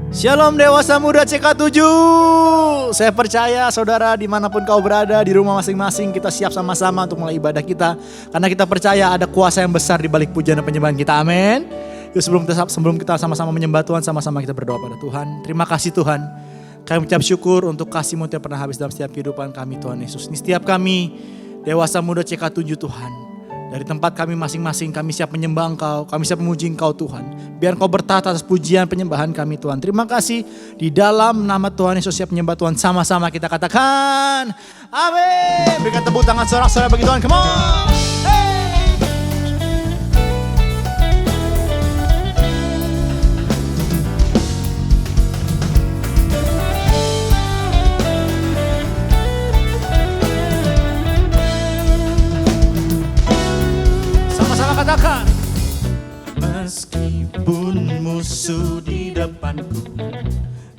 Shalom dewasa muda CK7. Saya percaya saudara dimanapun kau berada, di rumah masing-masing kita siap sama-sama untuk mulai ibadah kita. Karena kita percaya ada kuasa yang besar di balik pujian dan penyembahan kita, amin. Yuk sebelum kita sama-sama menyembah Tuhan, sama-sama kita berdoa pada Tuhan. Terima kasih Tuhan, kami ucap syukur untuk kasih-Mu yang pernah habis dalam setiap kehidupan kami Tuhan Yesus. Ini setiap kami dewasa muda CK7 Tuhan, dari tempat kami masing-masing, kami siap menyembah Engkau, kami siap memuji Engkau Tuhan. Biar Engkau bertata atas pujian penyembahan kami Tuhan. Terima kasih, di dalam nama Tuhan Yesus siap menyembah Tuhan. Sama-sama kita katakan, amin. Berikan tepuk tangan sorak-sorai bagi Tuhan, come on. Hey. Katakan, meskipun musuh di depanku,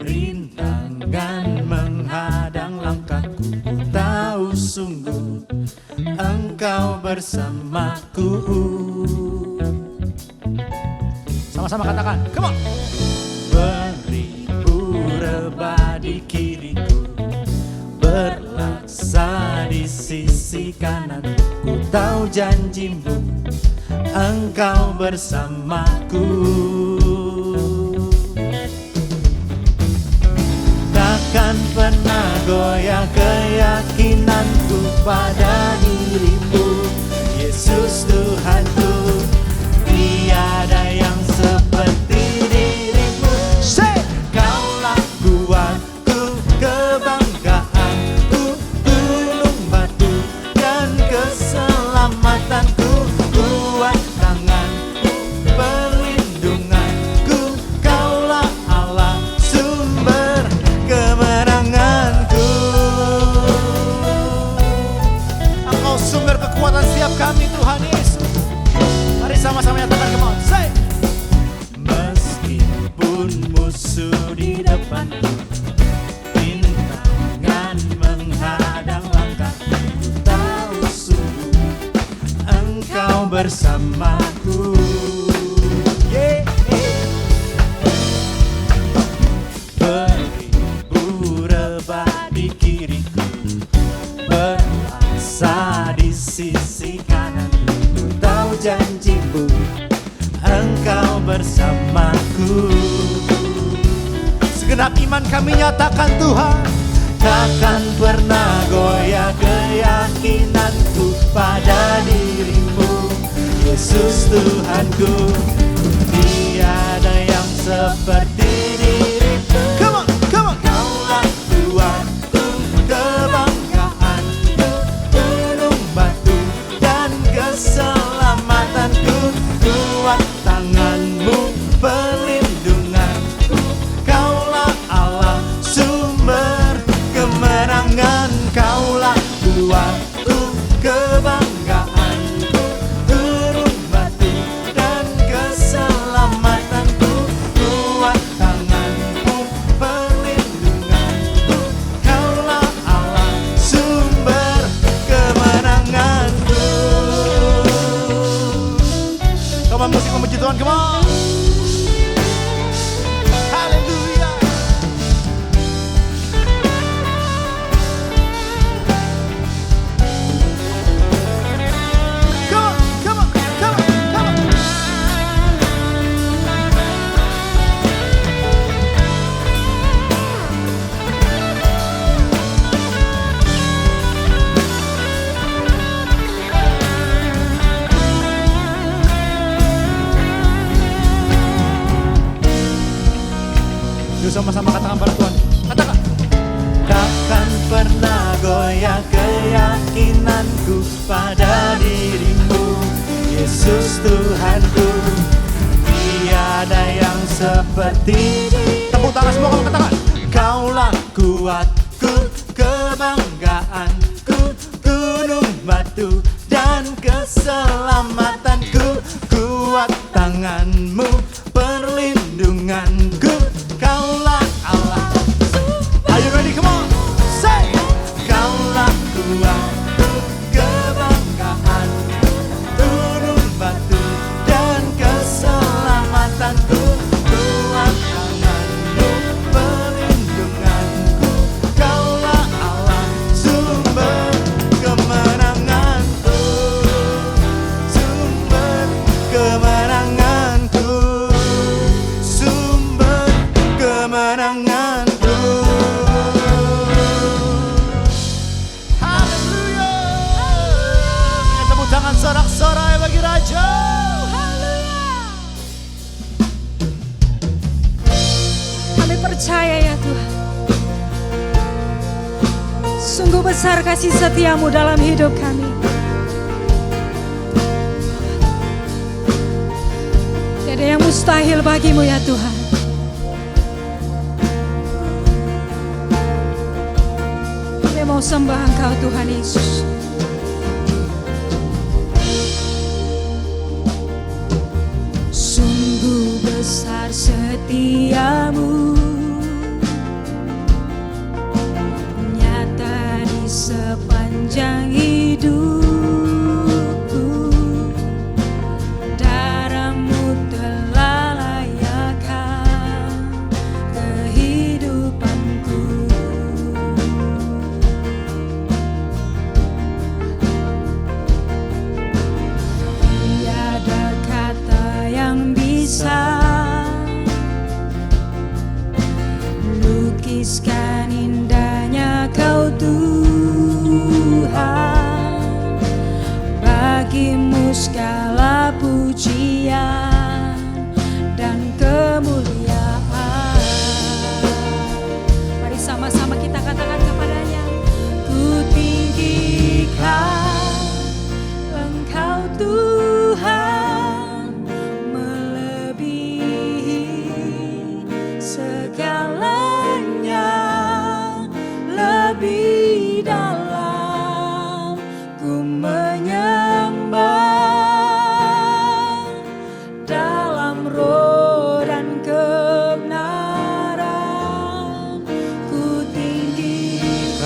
rintangan menghadang langkahku, ku tahu sungguh Engkau bersamaku. Sama-sama katakan, come on. Beribu rebah di kiriku, berlaksa di sisi kanan, ku tahu janji-Mu Engkau bersamaku. Takkan pernah goyah keyakinanku pada diri-Mu, Yesus Tuhanku. Tiada yang seperti diri-Mu. Kaulah kuatku, kebanggaanku, gunung batu dan keselamatanku. Kami Tuhan Yesus. Mari sama-sama nyatakan, come on, say. Meskipun musuh di depanku, rintangan menghadang langkahku, ku tahu sungguh Engkau bersamaku. Yeah. Beribu rebah di kiriku, berlaksa di sisi kanan, ku tahu janji-Mu Engkau bersamaku. Segenap iman kami nyatakan Tuhan, takkan pernah goyah keyakinanku pada diri-Mu, Yesus Tuhanku. Tiada yang seperti diri-Mu. Come on, come on. Kaulah Tuhanku, kebanggaanku, gunung batu dan keselamatanku. Kuat tangan-Mu, perlindunganku. Kaulah Allah, sumber kemenangan. Kaulah kuatku, kebanggaanku, gunung batu dan keselamatanku. Kuat tangan-Mu, perlindunganku. Kaulah Allah, sumber kemenanganku. Come on, musik memuji Tuhan, come on. Haleluya. Come on, come on, come on, come on. Yuk sama-sama katakan pada Tuhan. Katakan. Takkan pernah goyah keyakinanku pada diri-Mu, Yesus Tuhanku. Tiada yang seperti. Tepuk tangan semua kamu katakan. Kaulah kuatku, kebanggaanku, gunung batu dan keselamatanku. Kuat tangan-Mu, perlindunganku. Kaulah Allah. Are you ready? Come on. Say. Kaulah kuatku, kebanggaanku, gunung batu dan keselamatanku. Kuat tangan-Mu, percaya ya Tuhan, sungguh besar kasih setiamu dalam hidup kami. Tidak ada yang mustahil bagimu ya Tuhan. Kami mau sembah Engkau Tuhan Yesus. Sungguh besar setiamu, nyata di sepanjang hidupku. Darahmu telah layakkan kehidupanku. Tiada kata yang bisa lukiskan indahnya Kau Tuhan. Bagimu segala pujian dan kemuliaan. Mari sama-sama kita katakan kepadanya, ku tinggikan Engkau Tuhan, melebihi segalanya, lebih dalam ku menyembah dalam roh dan kebenaran. Ku tinggikan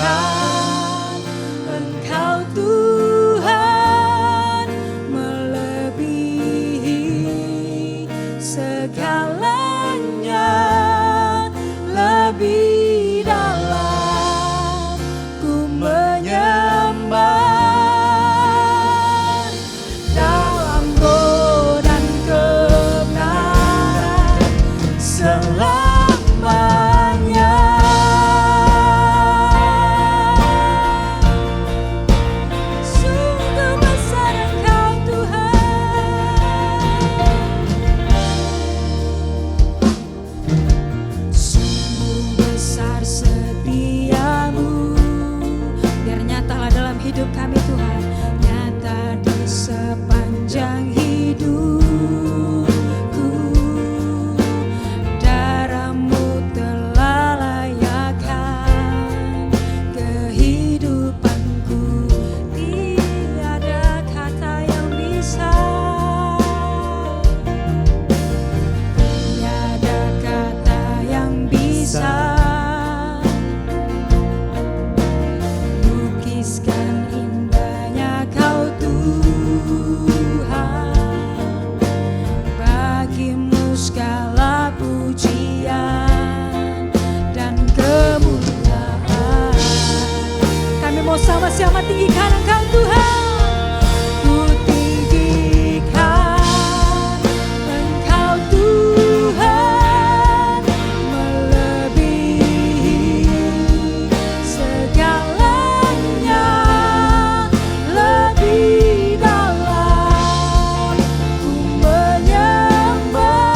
Engkau Tuhan, melebihi segalanya, lebih dalam ku menyembah dalam roh dan kebenaran selamanya. Sungguh besar Engkau Tuhan, sungguh besar setiamu. Biar nyatalah dalam hidup kami Tuhan, nyata di sepanjang hidupku. Darahmu telah layakkan kehidupanku. Tiada kata yang bisa, tiada kata yang bisa lukiskan indahnya Kau Tuhan. Bagimu segala pujian dan kemuliaan. Kami mau sama-sama tinggikan Engkau Tuhan. Ku tinggikan Engkau Tuhan, melebihi segalanya, lebih dalam ku menyembah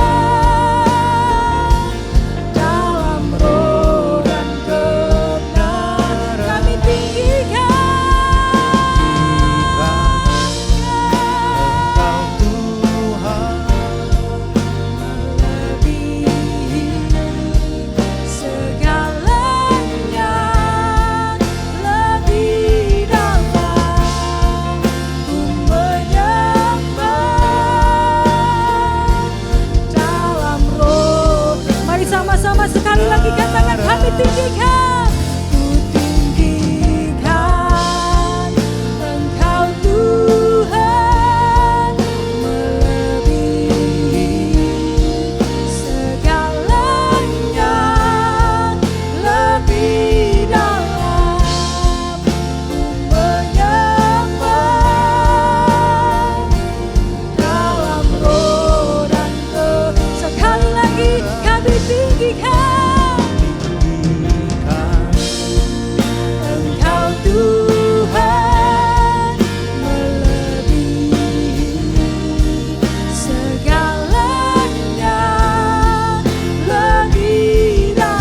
dalam roh dan kebenaran. Kami tinggikan lebih dalam.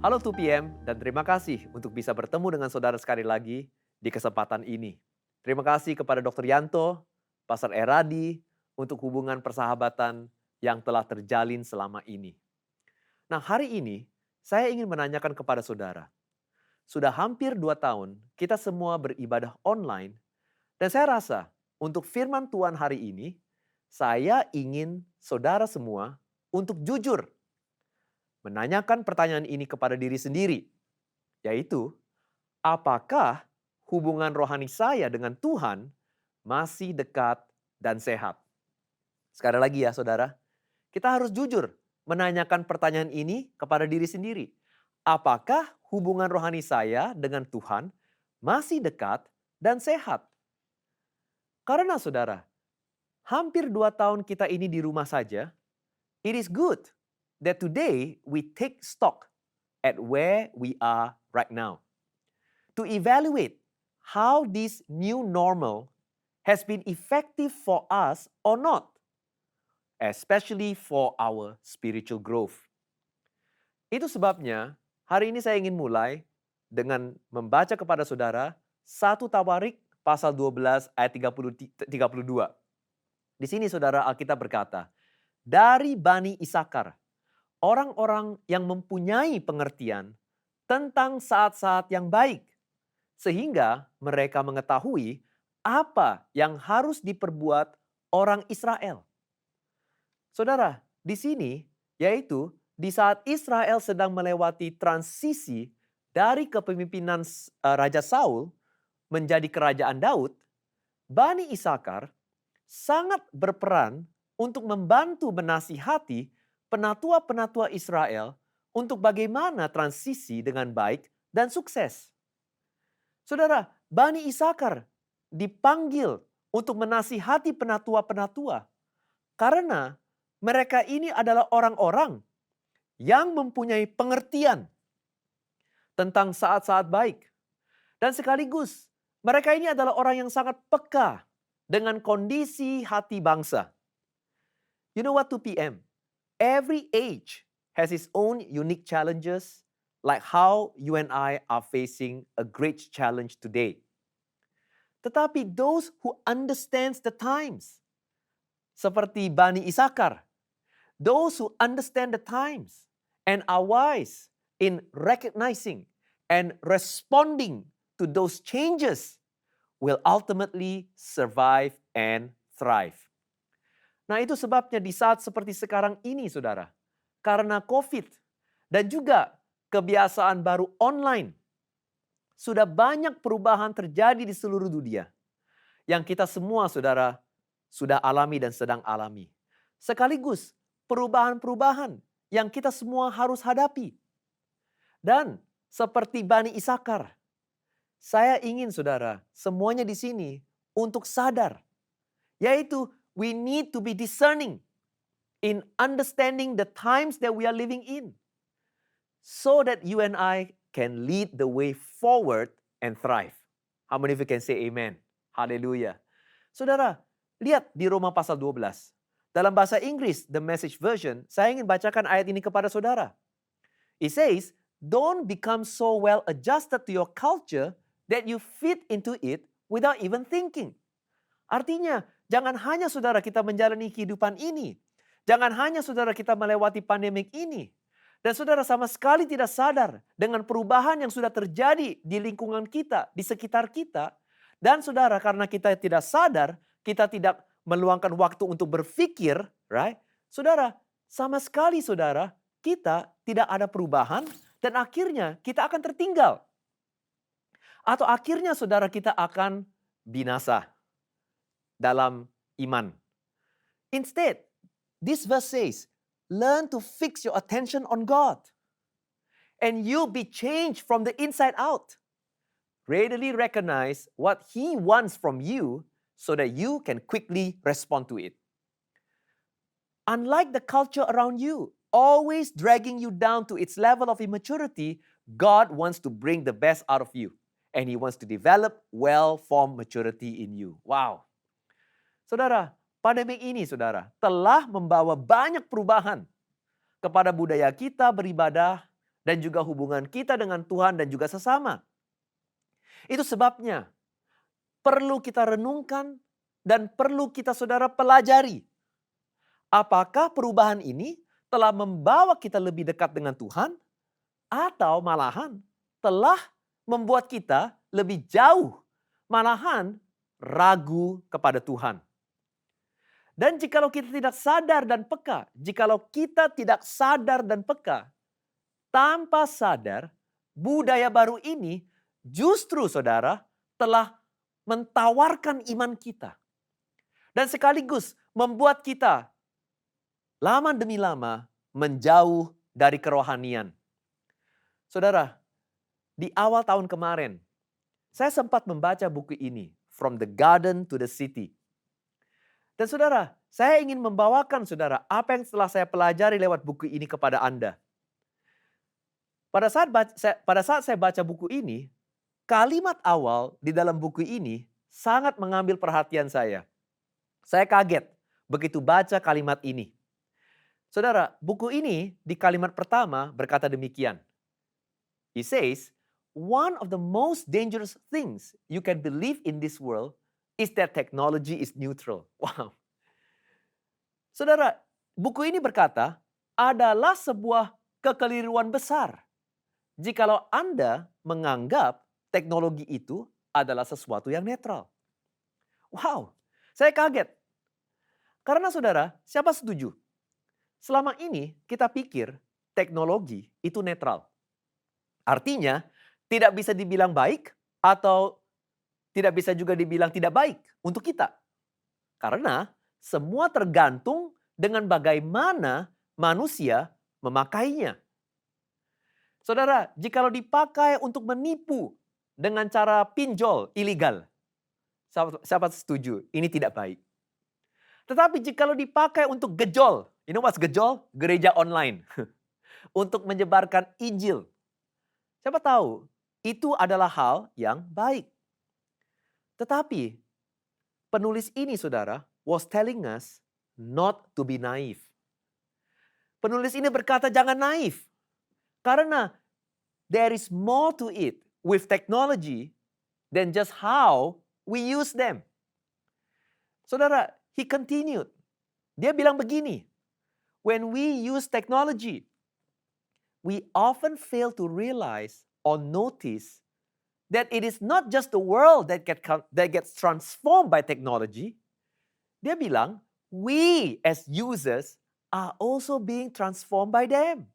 Halo 2PM dan terima kasih untuk bisa bertemu dengan saudara sekali lagi di kesempatan ini. Terima kasih kepada Dr. Yanto, Pastor Eradi untuk hubungan persahabatan yang telah terjalin selama ini. Nah, hari ini saya ingin menanyakan kepada saudara. Sudah hampir 2 tahun kita semua beribadah online dan saya rasa untuk firman Tuhan hari ini saya ingin saudara semua untuk jujur menanyakan pertanyaan ini kepada diri sendiri, yaitu, apakah hubungan rohani saya dengan Tuhan masih dekat dan sehat? Sekali lagi ya saudara, kita harus jujur menanyakan pertanyaan ini kepada diri sendiri. Apakah hubungan rohani saya dengan Tuhan masih dekat dan sehat? Karena saudara, hampir 2 tahun kita ini di rumah saja, it is good that today we take stock at where we are right now. To evaluate how this new normal has been effective for us or not, especially for our spiritual growth. Itu sebabnya hari ini saya ingin mulai dengan membaca kepada saudara 1 Tawarik pasal 12 ayat 32. Di sini saudara Alkitab berkata, dari Bani Isakar, orang-orang yang mempunyai pengertian tentang saat-saat yang baik, sehingga mereka mengetahui apa yang harus diperbuat orang Israel. Saudara, di sini yaitu di saat Israel sedang melewati transisi dari kepemimpinan Raja Saul menjadi kerajaan Daud, Bani Isakar sangat berperan untuk membantu menasihati penatua-penatua Israel untuk bagaimana transisi dengan baik dan sukses. Saudara, Bani Isakar dipanggil untuk menasihati penatua-penatua karena mereka ini adalah orang-orang yang mempunyai pengertian tentang saat-saat baik. Dan sekaligus mereka ini adalah orang yang sangat peka dengan kondisi hati bangsa. You know what 2PM? Every age has its own unique challenges, like how you and I are facing a great challenge today. Tetapi those who understands the times, seperti Bani Isakar, those who understand the times and are wise in recognizing and responding to those changes will ultimately survive and thrive. Nah, itu sebabnya di saat seperti sekarang ini, saudara, karena COVID dan juga kebiasaan baru online, sudah banyak perubahan terjadi di seluruh dunia yang kita semua, saudara, sudah alami dan sedang alami. Sekaligus perubahan-perubahan yang kita semua harus hadapi. Dan seperti Bani Isakar, saya ingin, saudara, semuanya di sini untuk sadar, yaitu we need to be discerning in understanding the times that we are living in so that you and I can lead the way forward and thrive. How many of you can say amen? Haleluya. Saudara, lihat di Roma pasal 12. Dalam bahasa Inggris, the Message Version, saya ingin bacakan ayat ini kepada saudara. It says, don't become so well adjusted to your culture that you fit into it without even thinking. Artinya, jangan hanya saudara kita menjalani kehidupan ini. Jangan hanya saudara kita melewati pandemik ini. Dan saudara sama sekali tidak sadar dengan perubahan yang sudah terjadi di lingkungan kita, di sekitar kita. Dan saudara, karena kita tidak sadar, kita tidak meluangkan waktu untuk berpikir, right? Saudara, sama sekali saudara, kita tidak ada perubahan dan akhirnya kita akan tertinggal. Atau akhirnya saudara kita akan binasa dalam iman. Instead, this verse says, learn to fix your attention on God. And you'll be changed from the inside out. Readily recognize what He wants from you so that you can quickly respond to it. Unlike the culture around you, always dragging you down to its level of immaturity, God wants to bring the best out of you. And He wants to develop well-formed maturity in you. Wow. Saudara, pandemi ini saudara telah membawa banyak perubahan kepada budaya kita beribadah dan juga hubungan kita dengan Tuhan dan juga sesama. Itu sebabnya perlu kita renungkan dan perlu kita saudara pelajari. Apakah perubahan ini telah membawa kita lebih dekat dengan Tuhan atau malahan telah membuat kita lebih jauh, malahan ragu kepada Tuhan. Dan jikalau kita tidak sadar dan peka, tanpa sadar, budaya baru ini justru saudara telah mentawarkan iman kita. Dan sekaligus membuat kita lama demi lama menjauh dari kerohanian. Saudara, di awal tahun kemarin, saya sempat membaca buku ini, From the Garden to the City. Dan saudara, saya ingin membawakan saudara apa yang telah saya pelajari lewat buku ini kepada Anda. Pada saat saya baca buku ini, kalimat awal di dalam buku ini sangat mengambil perhatian saya. Saya kaget begitu baca kalimat ini. Saudara, buku ini di kalimat pertama berkata demikian. It says, one of the most dangerous things you can believe in this world is that technology is neutral. Wow. Saudara, buku ini berkata, adalah sebuah kekeliruan besar jikalau Anda menganggap teknologi itu adalah sesuatu yang netral. Wow, saya kaget. Karena saudara, siapa setuju? Selama ini kita pikir teknologi itu netral. Artinya, tidak bisa dibilang baik atau tidak bisa juga dibilang tidak baik untuk kita. Karena semua tergantung dengan bagaimana manusia memakainya. Saudara, jikalau dipakai untuk menipu dengan cara pinjol ilegal, siapa setuju? Ini tidak baik. Tetapi jikalau dipakai untuk gejol, you know what's gejol? Gereja online. Untuk menyebarkan Injil. Siapa tahu itu adalah hal yang baik. Tetapi penulis ini saudara was telling us not to be naive. Penulis ini berkata jangan naif. Karena there is more to it with technology than just how we use them. Saudara, he continued. Dia bilang begini, when we use technology, we often fail to realize or notice that it is not just the world that gets transformed by technology. Dia bilang, we as users are also being transformed by them.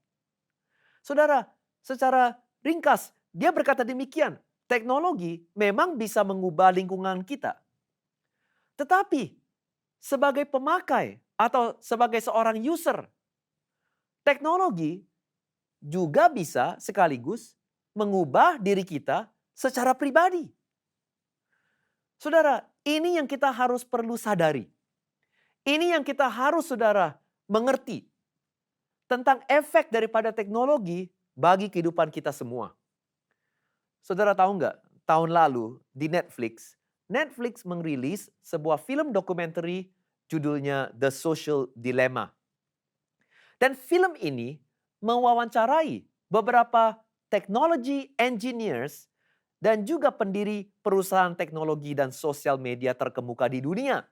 Saudara, secara ringkas, dia berkata demikian, teknologi memang bisa mengubah lingkungan kita. Tetapi, sebagai pemakai atau sebagai seorang user, teknologi juga bisa sekaligus mengubah diri kita secara pribadi. Saudara, ini yang kita harus perlu sadari. Ini yang kita harus saudara mengerti tentang efek daripada teknologi bagi kehidupan kita semua. Saudara tahu nggak, tahun lalu di Netflix merilis sebuah film dokumenter judulnya The Social Dilemma. Dan film ini mewawancarai beberapa technology engineers dan juga pendiri perusahaan teknologi dan sosial media terkemuka di dunia.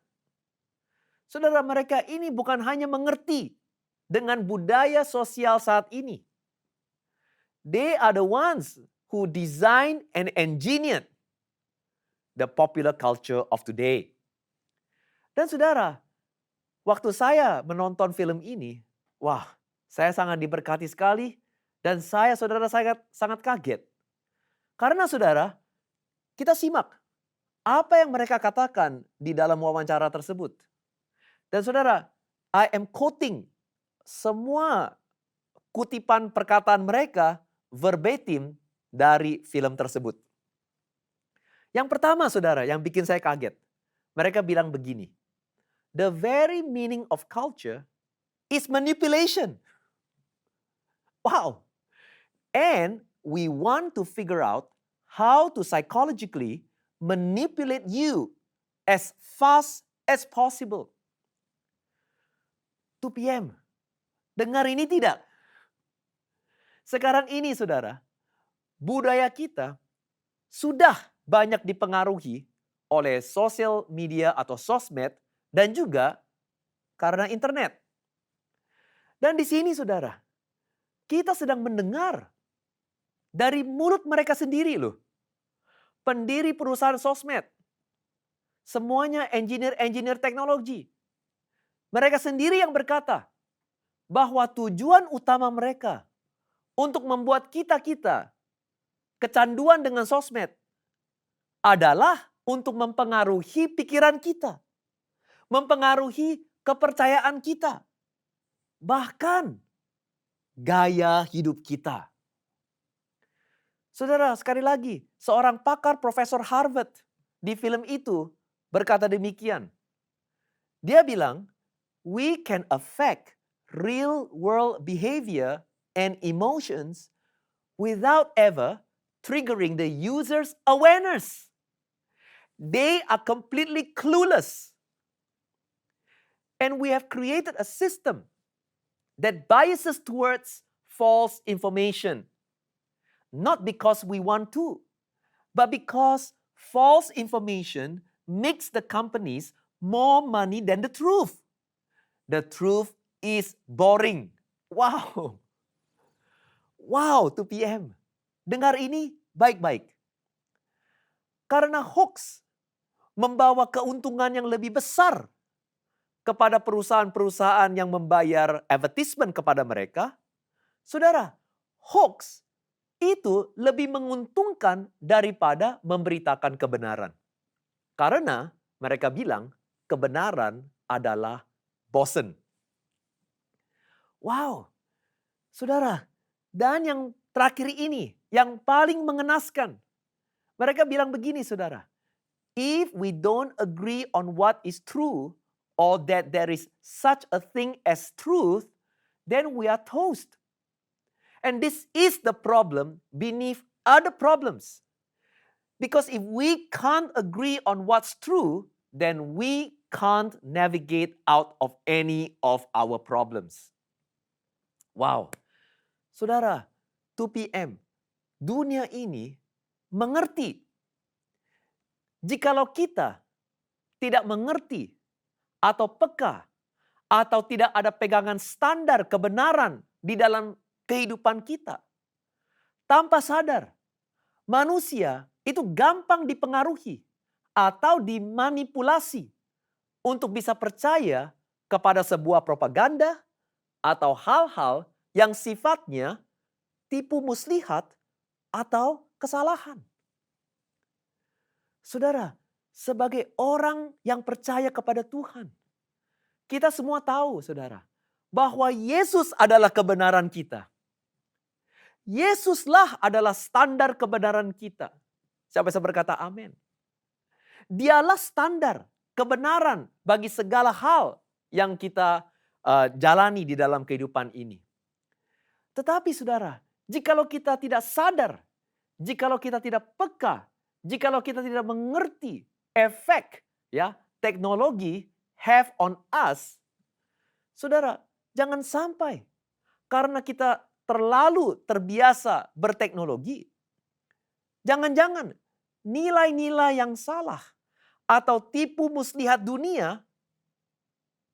Saudara, mereka ini bukan hanya mengerti dengan budaya sosial saat ini. They are the ones who design and engineered the popular culture of today. Dan saudara, waktu saya menonton film ini, wah, saya sangat diberkati sekali dan saudara sangat kaget. Karena saudara, kita simak apa yang mereka katakan di dalam wawancara tersebut. Dan saudara, I am quoting semua kutipan perkataan mereka verbatim dari film tersebut. Yang pertama saudara, yang bikin saya kaget. Mereka bilang begini, the very meaning of culture is manipulation. Wow. And we want to figure out how to psychologically manipulate you as fast as possible. 2 p.m. Dengar ini tidak? Sekarang ini saudara, budaya kita sudah banyak dipengaruhi oleh sosial media atau sosmed dan juga karena internet. Dan di sini saudara, kita sedang mendengar dari mulut mereka sendiri loh. Pendiri perusahaan sosmed. Semuanya engineer teknologi. Mereka sendiri yang berkata bahwa tujuan utama mereka untuk membuat kita kecanduan dengan sosmed adalah untuk mempengaruhi pikiran kita. Mempengaruhi kepercayaan kita. Bahkan gaya hidup kita. Saudara, sekali lagi, seorang pakar Profesor Harvard di film itu berkata demikian. Dia bilang, we can affect real world behavior and emotions without ever triggering the user's awareness. They are completely clueless. And we have created a system that biases towards false information. Not because we want to, but because false information makes the companies more money than the truth. The truth is boring. Wow. Wow, 2 PM. Dengar ini baik-baik. Karena hoax membawa keuntungan yang lebih besar kepada perusahaan-perusahaan yang membayar advertisement kepada mereka. Saudara, hoax itu lebih menguntungkan daripada memberitakan kebenaran. Karena mereka bilang kebenaran adalah bosen. Wow, saudara. Dan yang terakhir ini, yang paling mengenaskan. Mereka bilang begini saudara. If we don't agree on what is true, or that there is such a thing as truth, then we are toast. And this is the problem beneath other problems. Because if we can't agree on what's true, then we can't navigate out of any of our problems. Wow. Saudara, 2 PM, dunia ini mengerti. Jikalau kita tidak mengerti atau peka atau tidak ada pegangan standar kebenaran di dalam kehidupan kita. Tanpa sadar, manusia itu gampang dipengaruhi atau dimanipulasi untuk bisa percaya kepada sebuah propaganda atau hal-hal yang sifatnya tipu muslihat atau kesalahan. Saudara, sebagai orang yang percaya kepada Tuhan, kita semua tahu, saudara, bahwa Yesus adalah kebenaran kita. Yesuslah adalah standar kebenaran kita. Siapa bisa berkata amin? Dialah standar kebenaran bagi segala hal yang kita jalani di dalam kehidupan ini. Tetapi saudara, jikalau kita tidak sadar, jikalau kita tidak peka, jikalau kita tidak mengerti efek teknologi have on us, saudara, jangan sampai karena kita terlalu terbiasa berteknologi, jangan-jangan nilai-nilai yang salah atau tipu muslihat dunia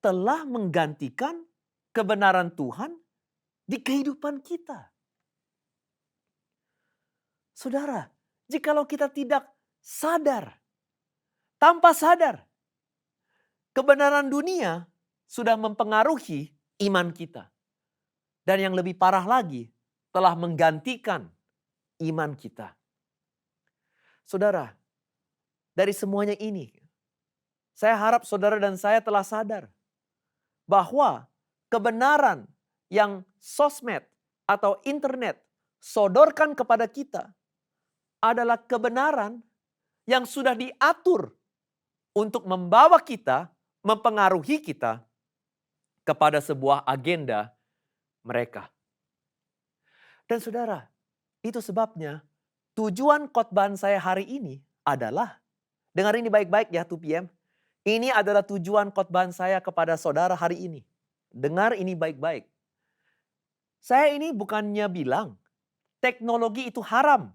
telah menggantikan kebenaran Tuhan di kehidupan kita. Saudara, jikalau kita tidak sadar, tanpa sadar, kebenaran dunia sudah mempengaruhi iman kita. Dan yang lebih parah lagi, telah menggantikan iman kita. Saudara, dari semuanya ini, saya harap saudara dan saya telah sadar bahwa kebenaran yang sosmed atau internet sodorkan kepada kita adalah kebenaran yang sudah diatur untuk membawa kita, mempengaruhi kita kepada sebuah agenda mereka. Dan saudara, itu sebabnya tujuan khotbah saya hari ini adalah, dengar ini baik-baik ya 2 PM. Ini adalah tujuan khotbah saya kepada saudara hari ini. Dengar ini baik-baik. Saya ini bukannya bilang teknologi itu haram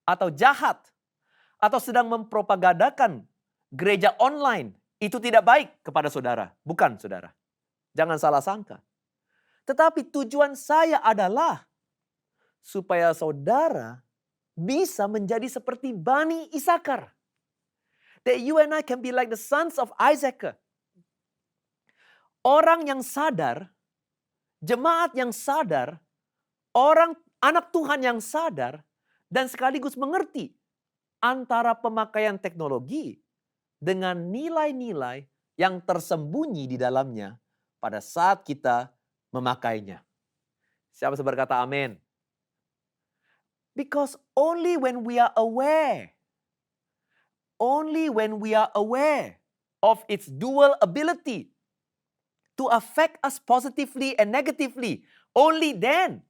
atau jahat atau sedang mempropagandakan gereja online itu tidak baik kepada saudara. Bukan, saudara. Jangan salah sangka. Tetapi tujuan saya adalah supaya saudara bisa menjadi seperti Bani Isakar. That you and I can be like the sons of Isaac. Orang yang sadar, jemaat yang sadar, orang anak Tuhan yang sadar, dan sekaligus mengerti antara pemakaian teknologi dengan nilai-nilai yang tersembunyi di dalamnya pada saat kita memakainya. Siapa yang berkata amin? Because only when we are aware of its dual ability to affect us positively and negatively, only then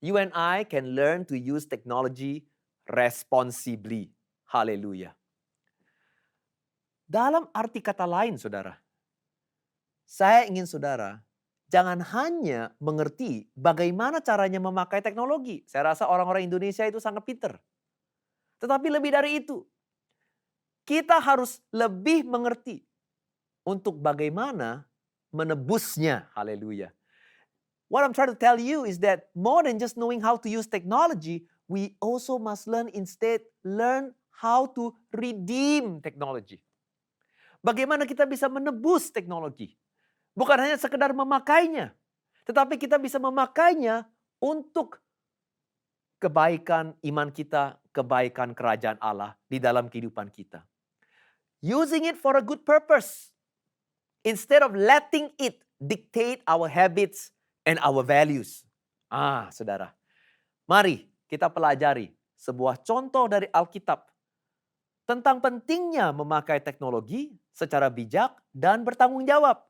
you and I can learn to use technology responsibly. Haleluya. Dalam arti kata lain, saudara, saya ingin saudara jangan hanya mengerti bagaimana caranya memakai teknologi. Saya rasa orang-orang Indonesia itu sangat pintar. Tetapi lebih dari itu, kita harus lebih mengerti untuk bagaimana menebusnya. Haleluya. What I'm trying to tell you is that more than just knowing how to use technology, we also must learn how to redeem technology. Bagaimana kita bisa menebus teknologi. Bukan hanya sekedar memakainya, tetapi kita bisa memakainya untuk kebaikan iman kita, kebaikan kerajaan Allah di dalam kehidupan kita. Using it for a good purpose. Instead of letting it dictate our habits and our values. Saudara. Mari kita pelajari sebuah contoh dari Alkitab tentang pentingnya memakai teknologi secara bijak dan bertanggung jawab.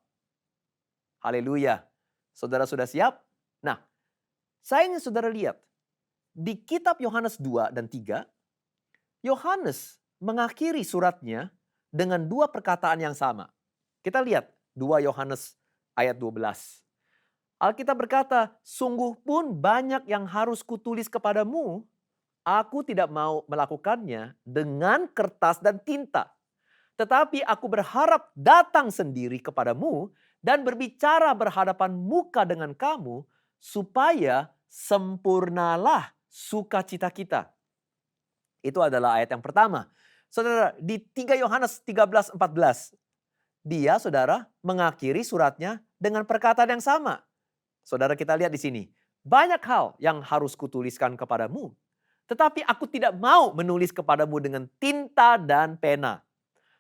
Haleluya. Saudara sudah siap? Nah, saya ingin saudara lihat. Di kitab Yohanes 2 dan 3, Yohanes mengakhiri suratnya dengan dua perkataan yang sama. Kita lihat 2 Yohanes ayat 12. Alkitab berkata, sungguh pun banyak yang harus kutulis kepadamu, aku tidak mau melakukannya dengan kertas dan tinta. Tetapi aku berharap datang sendiri kepadamu dan berbicara berhadapan muka dengan kamu, supaya sempurnalah sukacita kita. Itu adalah ayat yang pertama. Saudara, di 3 Yohanes 13-14, dia, saudara, mengakhiri suratnya dengan perkataan yang sama. Saudara, kita lihat di sini. Banyak hal yang harus kutuliskan kepadamu, tetapi aku tidak mau menulis kepadamu dengan tinta dan pena.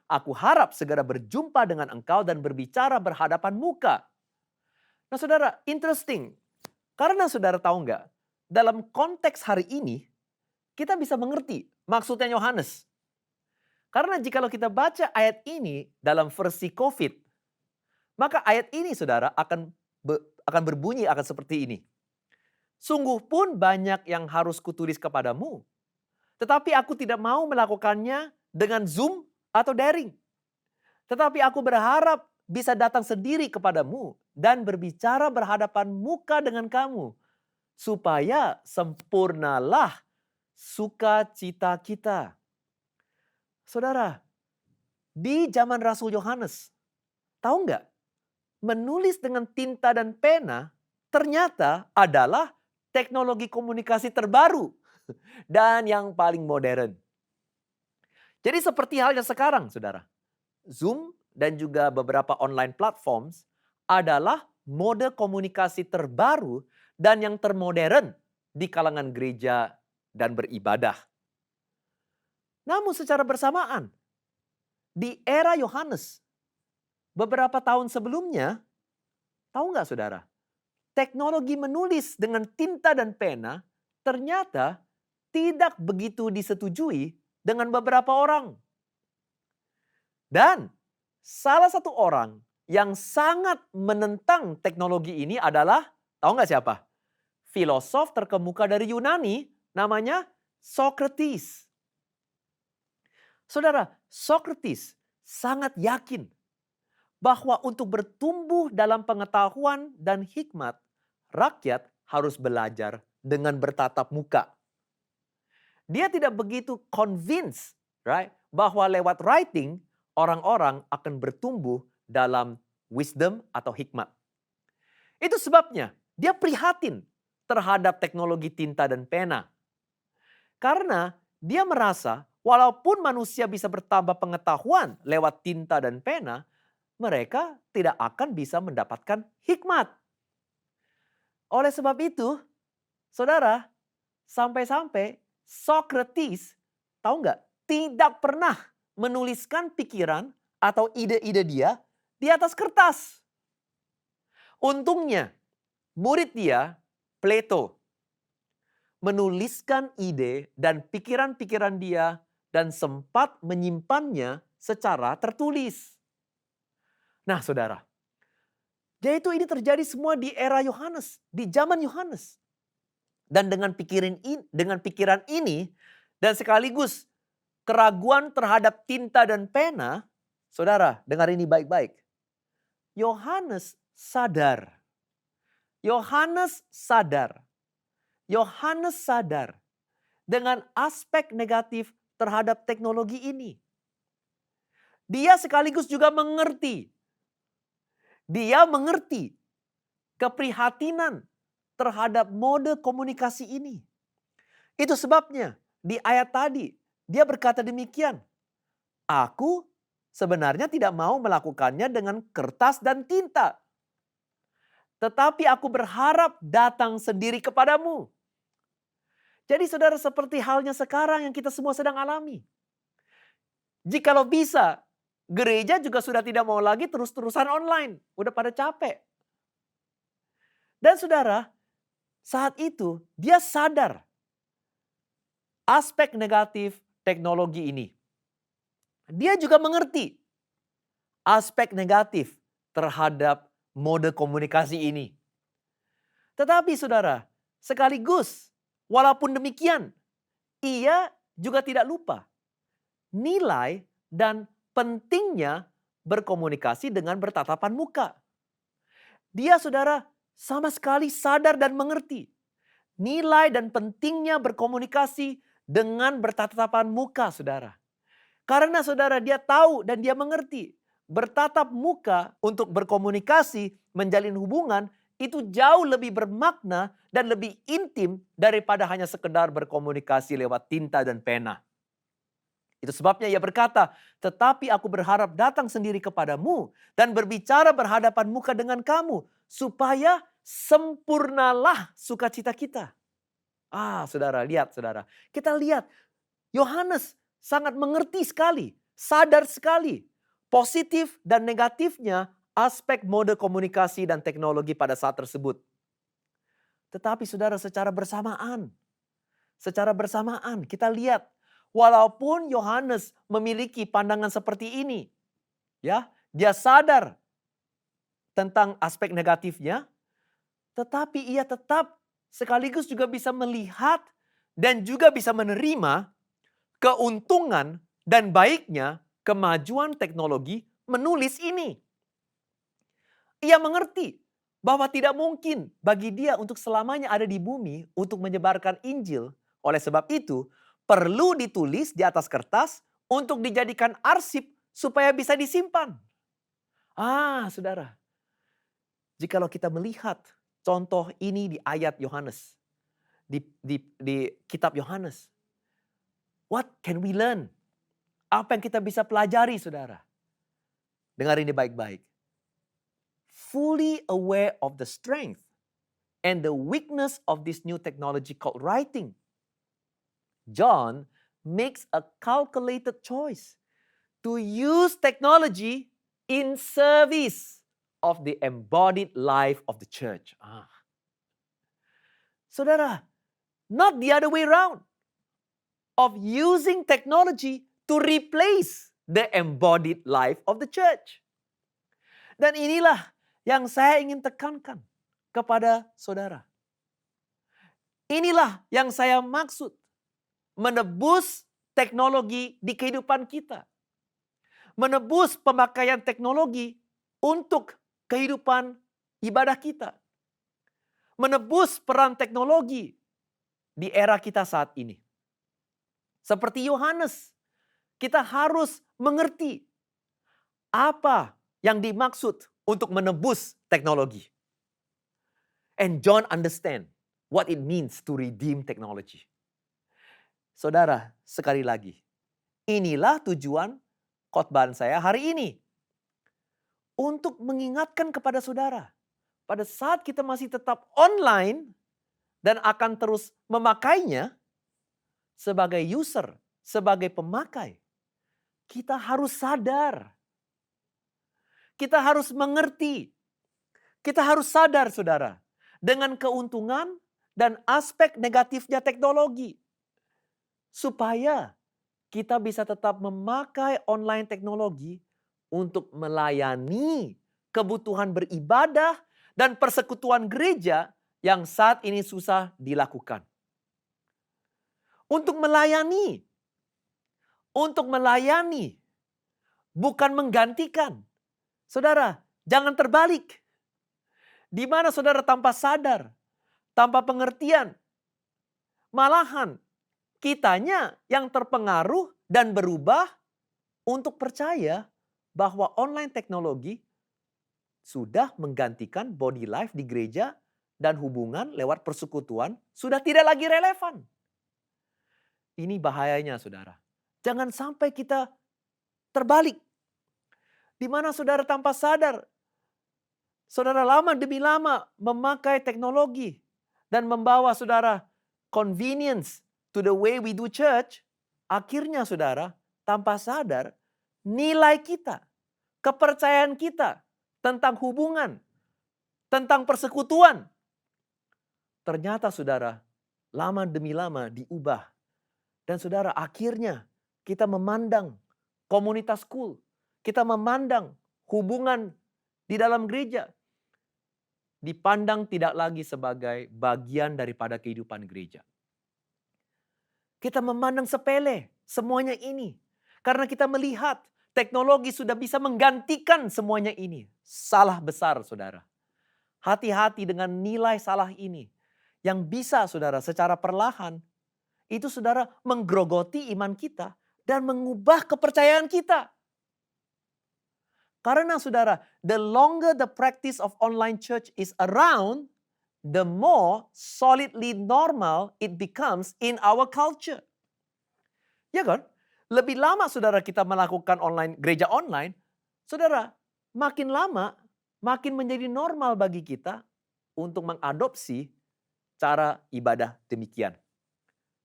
Aku harap segera berjumpa dengan engkau dan berbicara berhadapan muka. Nah, saudara, interesting. Karena saudara tahu nggak, dalam konteks hari ini, kita bisa mengerti maksudnya Yohanes. Karena jikalau kita baca ayat ini dalam versi COVID, maka ayat ini, saudara, akan berbunyi akan seperti ini. Sungguh pun banyak yang harus kutulis kepadamu, tetapi aku tidak mau melakukannya dengan Zoom atau daring. Tetapi aku berharap bisa datang sendiri kepadamu dan berbicara berhadapan muka dengan kamu, supaya sempurnalah sukacita kita. Saudara, di zaman Rasul Yohanes, tahu nggak? Menulis dengan tinta dan pena ternyata adalah teknologi komunikasi terbaru dan yang paling modern. Jadi seperti halnya sekarang, saudara. Zoom dan juga beberapa online platforms adalah mode komunikasi terbaru dan yang termodern di kalangan gereja dan beribadah. Namun secara bersamaan, di era Yohanes, beberapa tahun sebelumnya, tahu nggak saudara? Teknologi menulis dengan tinta dan pena ternyata tidak begitu disetujui dengan beberapa orang. Dan salah satu orang yang sangat menentang teknologi ini adalah, tahu nggak siapa? Filosof terkemuka dari Yunani, namanya Socrates. Saudara, Socrates sangat yakin bahwa untuk bertumbuh dalam pengetahuan dan hikmat, rakyat harus belajar dengan bertatap muka. Dia tidak begitu convinced, right, bahwa lewat writing orang-orang akan bertumbuh dalam wisdom atau hikmat. Itu sebabnya dia prihatin terhadap teknologi tinta dan pena. Karena dia merasa walaupun manusia bisa bertambah pengetahuan lewat tinta dan pena, mereka tidak akan bisa mendapatkan hikmat. Oleh sebab itu, saudara, sampai-sampai Socrates, tahu nggak, tidak pernah menuliskan pikiran atau ide-ide dia di atas kertas. Untungnya, murid dia, Plato, menuliskan ide dan pikiran-pikiran dia dan sempat menyimpannya secara tertulis. Nah, saudara, yaitu ini terjadi semua di era Yohanes, di zaman Yohanes. Dan dengan pikiran ini dan sekaligus keraguan terhadap tinta dan pena, saudara, dengar ini baik-baik. Yohanes sadar. Yohanes sadar dengan aspek negatif terhadap teknologi ini. Dia sekaligus juga mengerti. Dia mengerti keprihatinan terhadap mode komunikasi ini. Itu sebabnya di ayat tadi dia berkata demikian. Aku sebenarnya tidak mau melakukannya dengan kertas dan tinta. Tetapi aku berharap datang sendiri kepadamu. Jadi saudara, seperti halnya sekarang yang kita semua sedang alami. Jikalau bisa, gereja juga sudah tidak mau lagi terus-terusan online. Udah pada capek. Dan saudara, saat itu dia sadar aspek negatif teknologi ini. Dia juga mengerti aspek negatif terhadap mode komunikasi ini. Tetapi saudara, sekaligus walaupun demikian, ia juga tidak lupa nilai dan pentingnya berkomunikasi dengan bertatapan muka. Dia, saudara, sama sekali sadar dan mengerti nilai dan pentingnya berkomunikasi dengan bertatapan muka, saudara. Karena saudara, dia tahu dan dia mengerti bertatap muka untuk berkomunikasi, menjalin hubungan itu jauh lebih bermakna dan lebih intim daripada hanya sekedar berkomunikasi lewat tinta dan pena. Itu sebabnya ia berkata, tetapi aku berharap datang sendiri kepadamu dan berbicara berhadapan muka dengan kamu, supaya sempurnalah sukacita kita. Saudara, lihat saudara. Kita lihat, Yohanes sangat mengerti sekali, sadar sekali, positif dan negatifnya aspek mode komunikasi dan teknologi pada saat tersebut. Tetapi saudara, secara bersamaan kita lihat, walaupun Yohanes memiliki pandangan seperti ini, ya, dia sadar tentang aspek negatifnya, tetapi ia tetap sekaligus juga bisa melihat dan juga bisa menerima keuntungan dan baiknya kemajuan teknologi menulis ini. Ia mengerti bahwa tidak mungkin bagi dia untuk selamanya ada di bumi untuk menyebarkan Injil. Oleh sebab itu, perlu ditulis di atas kertas untuk dijadikan arsip supaya bisa disimpan. Saudara, jikalau kita melihat contoh ini di ayat Yohanes, di kitab Yohanes, what can we learn? Apa yang kita bisa pelajari, saudara? Dengar ini baik-baik. Fully aware of the strength and the weakness of this new technology called writing, John makes a calculated choice to use technology in service of the embodied life of the church. Saudara, not the other way around. Of using technology to replace the embodied life of the church. Dan inilah yang saya ingin tekankan kepada saudara. Inilah yang saya maksud. Menebus teknologi di kehidupan kita. Menebus pemakaian teknologi untuk kehidupan ibadah kita. Menebus peran teknologi di era kita saat ini. Seperti Yohanes, kita harus mengerti apa yang dimaksud untuk menebus teknologi. And John understand what it means to redeem technology. Saudara, sekali lagi, inilah tujuan khotbah saya hari ini. Untuk mengingatkan kepada saudara, pada saat kita masih tetap online dan akan terus memakainya, sebagai user, sebagai pemakai, kita harus sadar. Kita harus mengerti. Kita harus sadar, saudara, dengan keuntungan dan aspek negatifnya teknologi. Supaya kita bisa tetap memakai online teknologi untuk melayani kebutuhan beribadah dan persekutuan gereja yang saat ini susah dilakukan. Untuk melayani, bukan menggantikan. Saudara, jangan terbalik. Di mana saudara tanpa sadar, tanpa pengertian, malahan kitanya yang terpengaruh dan berubah untuk percaya bahwa online teknologi sudah menggantikan body life di gereja dan hubungan lewat persekutuan sudah tidak lagi relevan. Ini bahayanya, saudara. Jangan sampai kita terbalik. Di mana saudara tanpa sadar, saudara lama demi lama memakai teknologi dan membawa saudara convenience to the way we do church. Akhirnya saudara tanpa sadar nilai kita, kepercayaan kita tentang hubungan, tentang persekutuan. Ternyata saudara lama demi lama diubah. Dan saudara akhirnya kita memandang komunitas cool. Kita memandang hubungan di dalam gereja. Dipandang tidak lagi sebagai bagian daripada kehidupan gereja. Kita memandang sepele semuanya ini. Karena kita melihat teknologi sudah bisa menggantikan semuanya ini. Salah besar saudara. Hati-hati dengan nilai salah ini. Yang bisa saudara secara perlahan itu saudara menggerogoti iman kita dan mengubah kepercayaan kita. Karena saudara, the longer the practice of online church is around, the more solidly normal it becomes in our culture. Ya kan? Lebih lama saudara kita melakukan gereja online, saudara, makin lama makin menjadi normal bagi kita untuk mengadopsi cara ibadah demikian.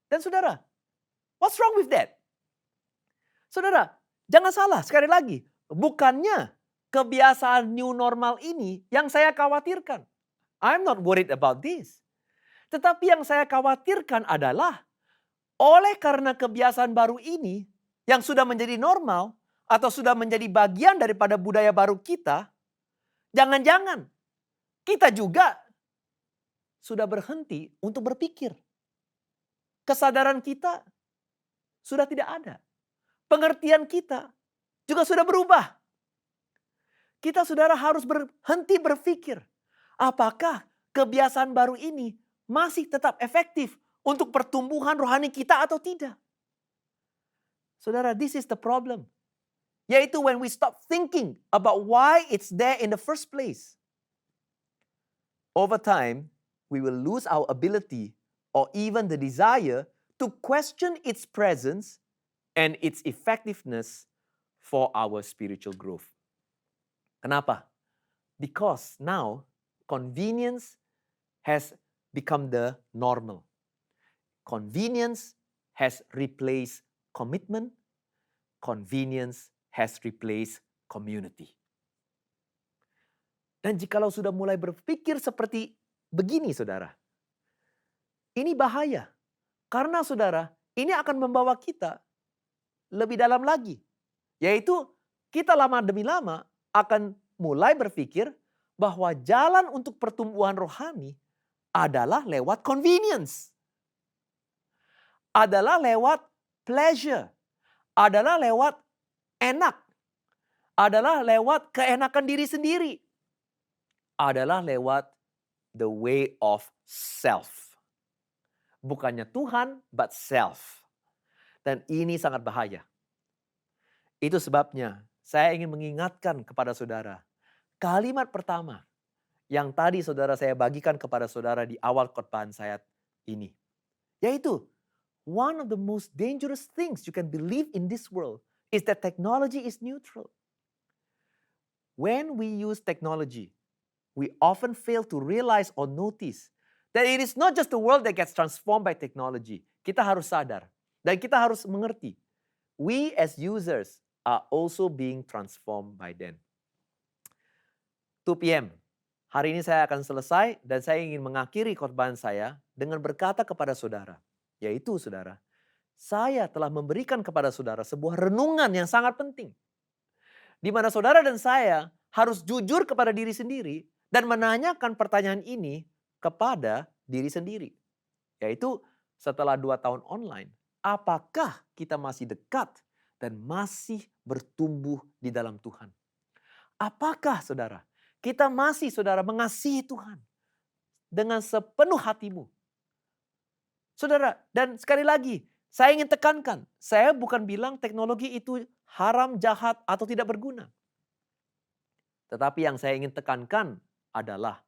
Dan saudara, what's wrong with that? Saudara, jangan salah sekali lagi. Bukannya kebiasaan new normal ini yang saya khawatirkan. I'm not worried about this. Tetapi yang saya khawatirkan adalah oleh karena kebiasaan baru ini yang sudah menjadi normal atau sudah menjadi bagian daripada budaya baru kita, jangan-jangan kita juga sudah berhenti untuk berpikir. Kesadaran kita sudah tidak ada. Pengertian kita juga sudah berubah. Kita saudara harus berhenti berpikir. Apakah kebiasaan baru ini masih tetap efektif untuk pertumbuhan rohani kita atau tidak? Saudara, this is the problem. Yaitu when we stop thinking about why it's there in the first place. Over time, we will lose our ability or even the desire to question its presence and its effectiveness for our spiritual growth. Kenapa? Because now convenience has become the normal. Convenience has replaced commitment. Convenience has replaced community. Dan jikalau sudah mulai berpikir seperti begini, saudara, ini bahaya. Karena saudara, ini akan membawa kita lebih dalam lagi. Yaitu kita lama demi lama akan mulai berpikir bahwa jalan untuk pertumbuhan rohani adalah lewat convenience. Adalah lewat pleasure. Adalah lewat enak. Adalah lewat keenakan diri sendiri. Adalah lewat the way of self. bukannya Tuhan, but self. Dan ini sangat bahaya. Itu sebabnya saya ingin mengingatkan kepada saudara, kalimat pertama yang tadi saudara saya bagikan kepada saudara di awal khotbah saya ini. Yaitu, one of the most dangerous things you can believe in this world is that technology is neutral. When we use technology, we often fail to realize or notice that it is not just the world that gets transformed by technology. Kita harus sadar dan kita harus mengerti. We as users are also being transformed by them. 2 p.m. Hari ini saya akan selesai dan saya ingin mengakhiri khotbah saya dengan berkata kepada saudara. Yaitu saudara, saya telah memberikan kepada saudara sebuah renungan yang sangat penting. Di mana saudara dan saya harus jujur kepada diri sendiri dan menanyakan pertanyaan ini kepada diri sendiri. Yaitu setelah 2 tahun online, apakah kita masih dekat dan masih bertumbuh di dalam Tuhan? Apakah saudara, kita masih saudara mengasihi Tuhan dengan sepenuh hatimu? Saudara, dan sekali lagi, saya ingin tekankan, saya bukan bilang teknologi itu haram, jahat, atau tidak berguna. Tetapi yang saya ingin tekankan adalah,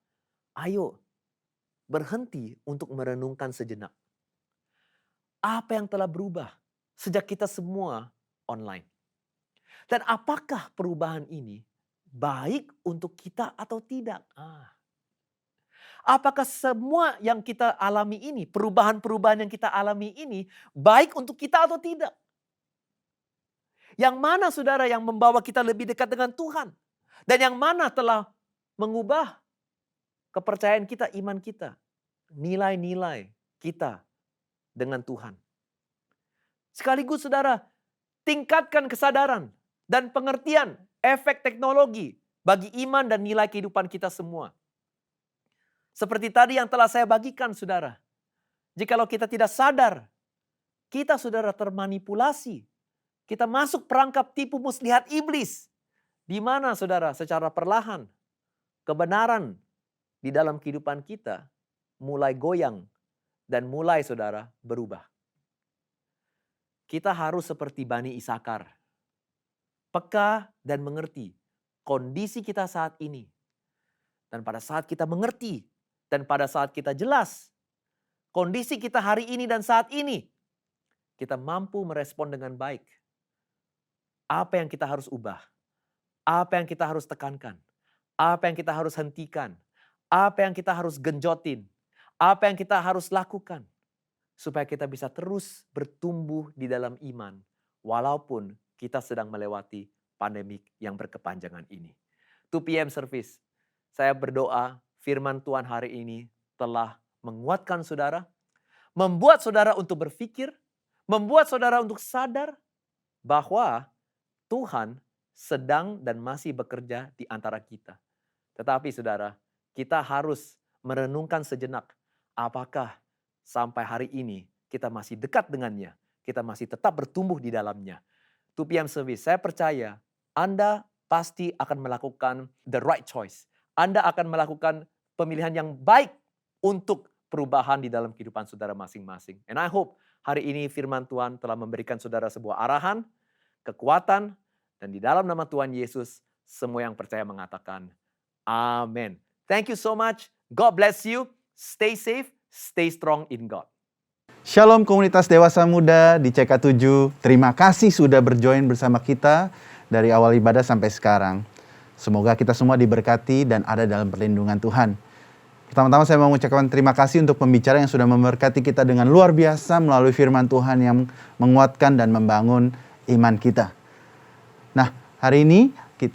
ayo berhenti untuk merenungkan sejenak. Apa yang telah berubah sejak kita semua online? Dan apakah perubahan ini baik untuk kita atau tidak? Apakah semua yang kita alami ini, perubahan-perubahan yang kita alami ini, baik untuk kita atau tidak? Yang mana saudara yang membawa kita lebih dekat dengan Tuhan? Dan yang mana telah mengubah kepercayaan kita, iman kita, nilai-nilai kita dengan Tuhan? Sekaligus saudara, tingkatkan kesadaran dan pengertian efek teknologi bagi iman dan nilai kehidupan kita semua. Seperti tadi yang telah saya bagikan saudara. Jikalau kita tidak sadar, kita saudara termanipulasi. Kita masuk perangkap tipu muslihat iblis. Di mana saudara secara perlahan kebenaran di dalam kehidupan kita mulai goyang dan mulai saudara berubah. Kita harus seperti Bani Isakar. Peka dan mengerti kondisi kita saat ini. Dan pada saat kita mengerti dan pada saat kita jelas kondisi kita hari ini dan saat ini, kita mampu merespon dengan baik. Apa yang kita harus ubah? Apa yang kita harus tekankan? Apa yang kita harus hentikan? Apa yang kita harus genjotin? Apa yang kita harus lakukan? Supaya kita bisa terus bertumbuh di dalam iman. Walaupun kita sedang melewati pandemik yang berkepanjangan ini. 2 p.m. service. Saya berdoa firman Tuhan hari ini telah menguatkan saudara. Membuat saudara untuk berpikir. Membuat saudara untuk sadar bahwa Tuhan sedang dan masih bekerja di antara kita. Tetapi saudara, kita harus merenungkan sejenak. Apakah sampai hari ini kita masih dekat dengannya. Kita masih tetap bertumbuh di dalamnya. 2 p.m. service, saya percaya Anda pasti akan melakukan the right choice. Anda akan melakukan pemilihan yang baik untuk perubahan di dalam kehidupan saudara masing-masing. And I hope hari ini firman Tuhan telah memberikan saudara sebuah arahan, kekuatan, dan di dalam nama Tuhan Yesus, semua yang percaya mengatakan, amin. Thank you so much. God bless you. Stay safe. Stay strong in God. Shalom komunitas dewasa muda di CK7. Terima kasih sudah berjoin bersama kita dari awal ibadah sampai sekarang. Semoga kita semua diberkati dan ada dalam perlindungan Tuhan. Pertama-tama saya mau mengucapkan terima kasih untuk pembicara yang sudah memberkati kita dengan luar biasa melalui firman Tuhan yang menguatkan dan membangun iman kita. Nah, hari ini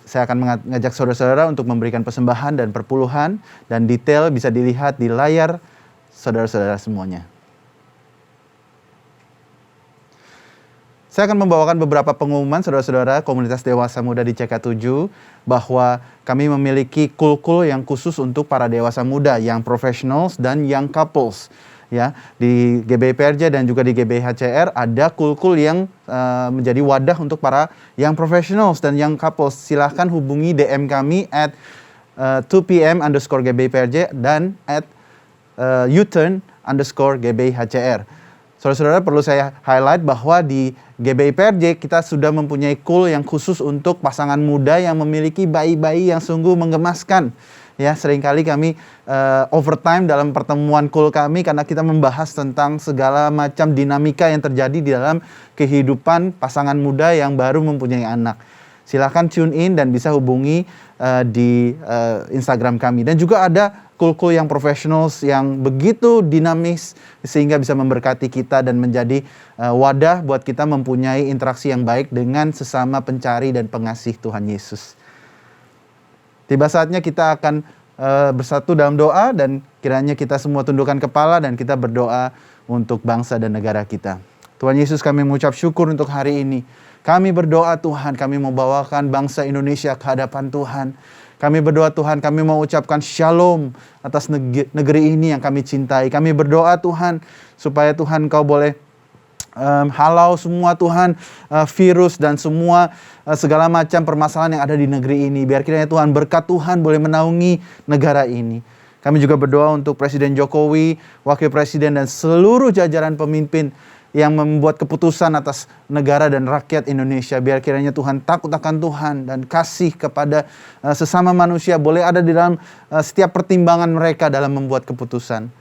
saya akan mengajak saudara-saudara untuk memberikan persembahan dan perpuluhan, dan detail bisa dilihat di layar saudara-saudara semuanya. Saya akan membawakan beberapa pengumuman saudara-saudara komunitas dewasa muda di CK7 bahwa kami memiliki kul-kul yang khusus untuk para dewasa muda, yang professionals dan yang couples. Ya, di GBI PRJ dan juga di GBI HCR ada kul-kul yang menjadi wadah untuk para yang professionals dan yang couples. Silahkan hubungi DM kami at 2pm_GBI PRJ dan at @uturn_GBIHCR. Saudara-saudara, perlu saya highlight bahwa di GBI PRJ kita sudah mempunyai cool yang khusus untuk pasangan muda yang memiliki bayi-bayi yang sungguh menggemaskan. Ya, seringkali kami overtime dalam pertemuan cool kami karena kita membahas tentang segala macam dinamika yang terjadi di dalam kehidupan pasangan muda yang baru mempunyai anak. Silahkan tune in dan bisa hubungi di Instagram kami. Dan juga ada cool-cool yang professionals yang begitu dinamis sehingga bisa memberkati kita dan menjadi wadah buat kita mempunyai interaksi yang baik dengan sesama pencari dan pengasih Tuhan Yesus. Tiba saatnya kita akan bersatu dalam doa dan kiranya kita semua tundukkan kepala dan kita berdoa untuk bangsa dan negara kita. Tuhan Yesus, kami mengucap syukur untuk hari ini. Kami berdoa Tuhan, kami mau bawakan bangsa Indonesia ke hadapan Tuhan. Kami berdoa Tuhan, kami mau ucapkan shalom atas negeri ini yang kami cintai. Kami berdoa Tuhan, supaya Tuhan Kau boleh halau semua Tuhan virus dan semua segala macam permasalahan yang ada di negeri ini. Biar kiranya Tuhan, berkat Tuhan boleh menaungi negara ini. Kami juga berdoa untuk Presiden Jokowi, Wakil Presiden dan seluruh jajaran pemimpin yang membuat keputusan atas negara dan rakyat Indonesia. Biar kiranya Tuhan takut akan Tuhan dan kasih kepada sesama manusia boleh ada di dalam setiap pertimbangan mereka dalam membuat keputusan.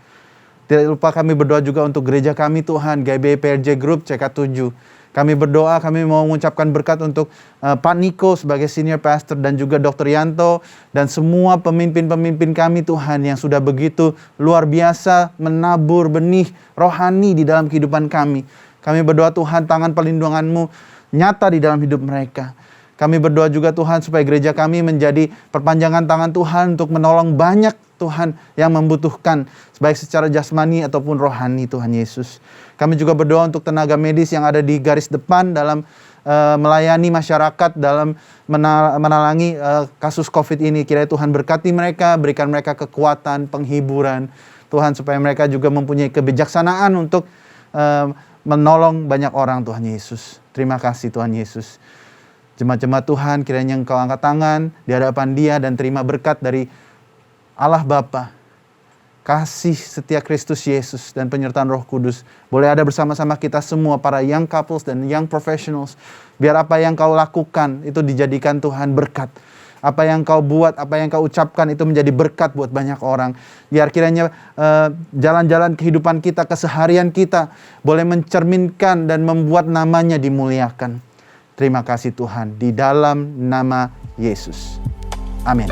Tidak lupa kami berdoa juga untuk gereja kami Tuhan, GBI PRJ Group CK7. Kami berdoa, kami mau mengucapkan berkat untuk Pak Niko sebagai senior pastor dan juga Dr. Yanto dan semua pemimpin-pemimpin kami Tuhan yang sudah begitu luar biasa menabur benih rohani di dalam kehidupan kami. Kami berdoa Tuhan, tangan perlindungan-Mu nyata di dalam hidup mereka. Kami berdoa juga Tuhan supaya gereja kami menjadi perpanjangan tangan Tuhan untuk menolong banyak Tuhan yang membutuhkan baik secara jasmani ataupun rohani Tuhan Yesus. Kami juga berdoa untuk tenaga medis yang ada di garis depan dalam melayani masyarakat dalam menalangi kasus COVID ini. Kiranya Tuhan berkati mereka, berikan mereka kekuatan, penghiburan. Tuhan supaya mereka juga mempunyai kebijaksanaan untuk menolong banyak orang Tuhan Yesus. Terima kasih Tuhan Yesus. Jemaat-jemaat Tuhan, kiranya Engkau angkat tangan di hadapan Dia dan terima berkat dari Allah Bapa, kasih setia Kristus Yesus dan penyertaan Roh Kudus boleh ada bersama-sama kita semua, para young couples dan young professionals. Biar apa yang Kau lakukan itu dijadikan Tuhan berkat. Apa yang Kau buat, apa yang Kau ucapkan itu menjadi berkat buat banyak orang. Biar kiranya jalan-jalan kehidupan kita, keseharian kita boleh mencerminkan dan membuat namanya dimuliakan. Terima kasih Tuhan, di dalam nama Yesus. Amin.